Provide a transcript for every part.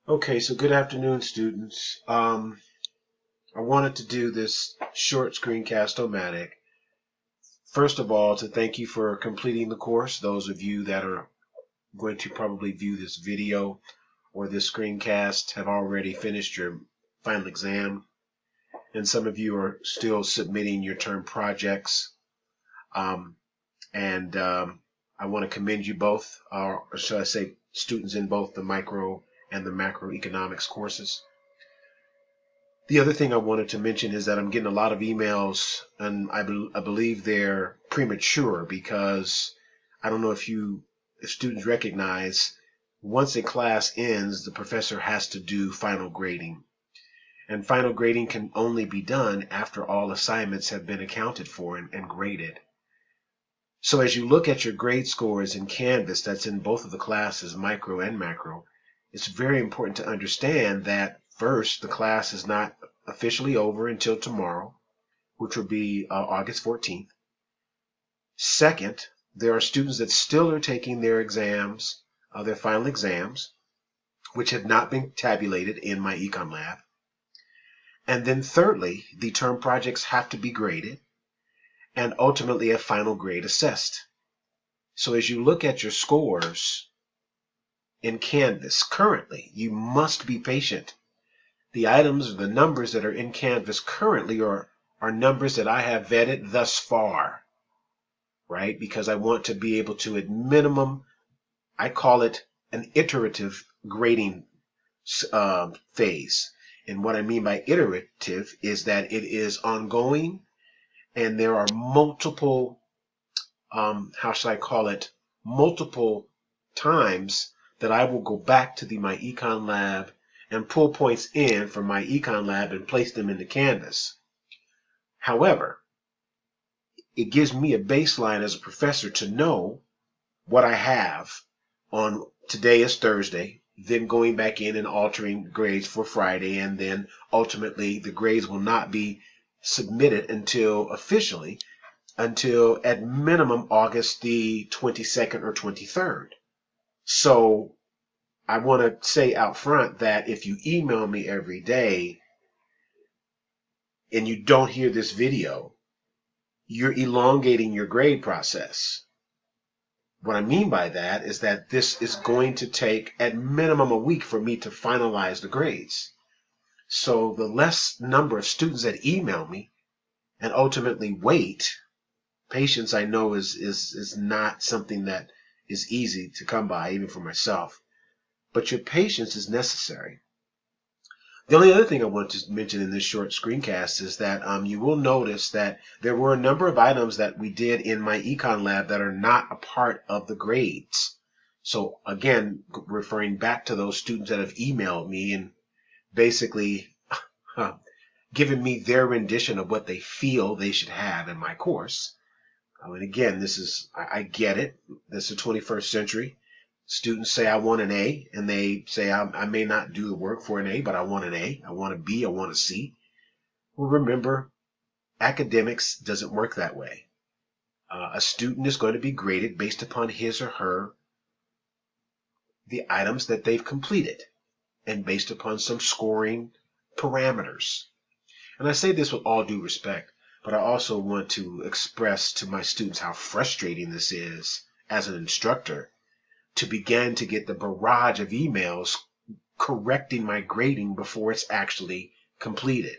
Okay, so good afternoon, students. I wanted to do this short screencast-o-matic. First of all, to thank you for completing the course. Those of you that are going to probably view this video or this screencast have already finished your final exam, and some of you are still submitting your term projects. Um, and I want to commend you both, or should I say students in both the micro and the macroeconomics courses. The other thing I wanted to mention is that I'm getting a lot of emails, and I believe they're premature because I don't know if students recognize once a class ends, the professor has to do final grading. And final grading can only be done after all assignments have been accounted for and graded. So as you look at your grade scores in Canvas, that's in both of the classes, micro and macro, it's very important to understand that first, the class is not officially over until tomorrow, which will be August 14th. Second, there are students that still are taking their exams, their final exams, which have not been tabulated in my econ lab. And then thirdly, the term projects have to be graded and ultimately a final grade assessed. So as you look at your scores in Canvas currently, you must be patient. The items or the numbers that are in Canvas currently are numbers that I have vetted thus far, right? Because I want to be able to, at minimum, I call it an iterative grading phase. And what I mean by iterative is that it is ongoing and there are multiple, how should I call it, multiple times that I will go back to my econ lab and pull points in from my econ lab and place them into Canvas. However, it gives me a baseline as a professor to know what I have on today is Thursday, then going back in and altering grades for Friday, and then ultimately the grades will not be submitted until at minimum August the 22nd or 23rd. So I want to say out front that if you email me every day and you don't hear this video, you're elongating your grade process. What I mean by that is that this is going to take at minimum a week for me to finalize the grades. So the less number of students that email me and ultimately wait, patience I know is not something that is easy to come by, even for myself. But your patience is necessary. The only other thing I want to mention in this short screencast is that you will notice that there were a number of items that we did in my econ lab that are not a part of the grades. So again, referring back to those students that have emailed me and basically given me their rendition of what they feel they should have in my course. And again, I get it. This is the 21st century. Students say I want an A, and they say I may not do the work for an A, but I want an A. I want a B. I want a C. Well, remember, academics doesn't work that way. A student is going to be graded based upon his or her, the items that they've completed, and based upon some scoring parameters. And I say this with all due respect, but I also want to express to my students how frustrating this is as an instructor to begin to get the barrage of emails correcting my grading before it's actually completed.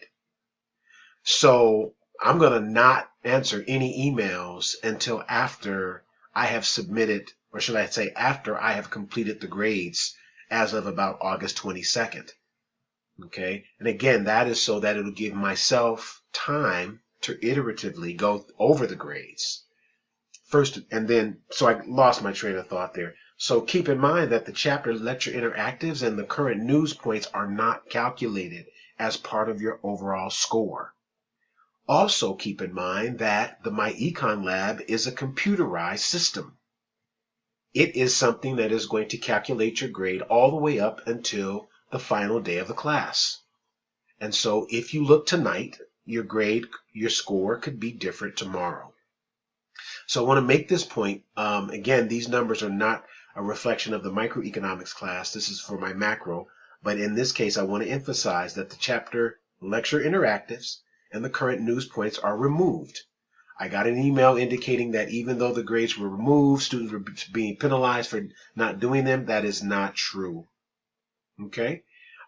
So I'm going to not answer any emails until after I have submitted, or should I say after I have completed the grades as of about August 22nd. Okay. And again, that is so that it'll give myself time to iteratively go over the grades first. And then, so I lost my train of thought there. So keep in mind that the chapter lecture interactives and the current news points are not calculated as part of your overall score. Also keep in mind that the My Econ Lab is a computerized system. It is something that is going to calculate your grade all the way up until the final day of the class. And so if you look tonight, your score could be different tomorrow. So I want to make this point. Again, these numbers are not a reflection of the microeconomics class. This is for my macro. But in this case, I want to emphasize that the chapter lecture interactives and the current news points are removed. I got an email indicating that even though the grades were removed, students were being penalized for not doing them. That is not true. Okay?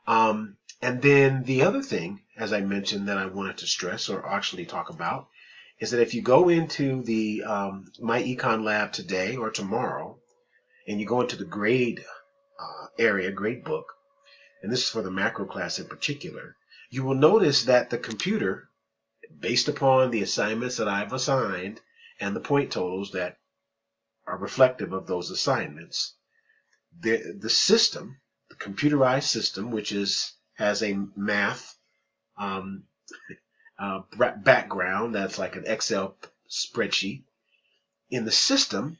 And then the other thing, as I mentioned, that I wanted to stress or actually talk about is that if you go into the My Econ Lab today or tomorrow, and you go into the grade area, grade book, and this is for the macro class in particular, you will notice that the computer, based upon the assignments that I've assigned and the point totals that are reflective of those assignments, the system, the computerized system, which has a math background that's like an Excel spreadsheet. In the system,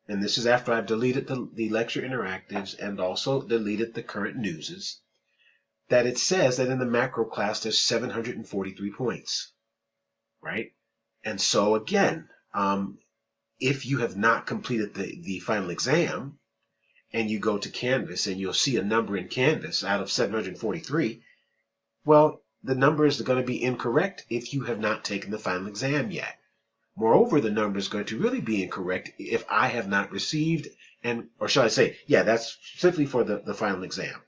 and this is after I've deleted the lecture interactives and also deleted the current newses, that it says that in the macro class there's 743 points, right? And so again, if you have not completed the final exam and you go to Canvas and you'll see a number in Canvas out of 743, well, the number is going to be incorrect if you have not taken the final exam yet. Moreover, the number is going to really be incorrect if I have not received, or shall I say, yeah, that's simply for the final exam.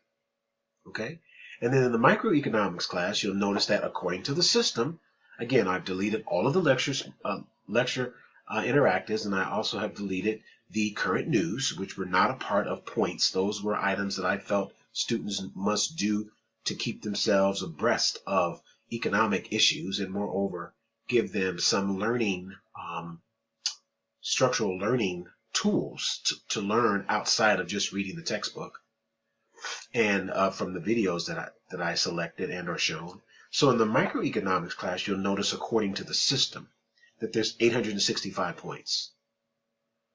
Okay? And then in the microeconomics class, you'll notice that according to the system, again, I've deleted all of the lecture interactives, and I also have deleted the current news, which were not a part of points. Those were items that I felt students must do to keep themselves abreast of economic issues, and moreover, give them some learning, structural learning tools to learn outside of just reading the textbook and from the videos that I selected and are shown. So in the microeconomics class, you'll notice according to the system that there's 865 points.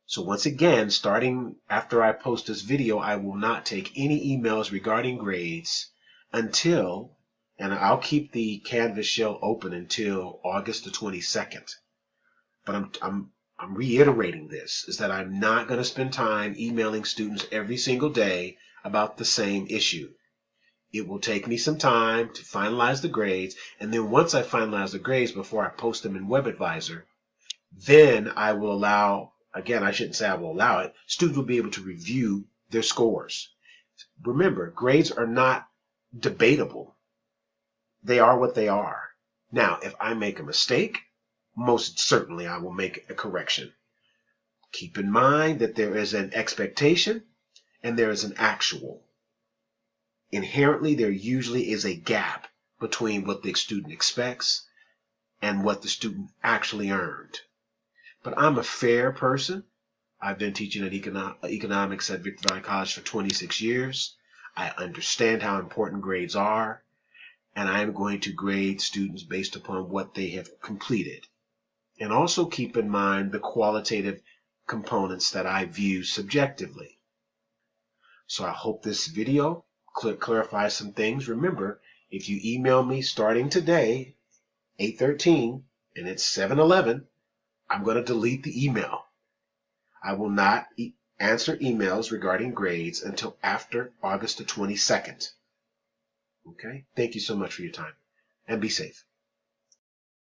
So once again, starting after I post this video, I will not take any emails regarding grades until, and I'll keep the Canvas shell open until August the 22nd. But I'm reiterating this, is that I'm not going to spend time emailing students every single day about the same issue. It will take me some time to finalize the grades, and then once I finalize the grades before I post them in WebAdvisor, then I will allow, again, I shouldn't say I will allow it, students will be able to review their scores. Remember, grades are not debatable. They are what they are. Now, if I make a mistake, most certainly I will make a correction. Keep in mind that there is an expectation and there is an actual. Inherently, there usually is a gap between what the student expects and what the student actually earned. But I'm a fair person. I've been teaching economics at Victor Valley College for 26 years. I understand how important grades are, and I'm going to grade students based upon what they have completed. And also keep in mind the qualitative components that I view subjectively. So I hope this video clarifies some things. Remember, if you email me starting today, 8/13, and it's 7/11, I'm going to delete the email. I will not answer emails regarding grades until after August the 22nd. Okay? Thank you so much for your time, and be safe.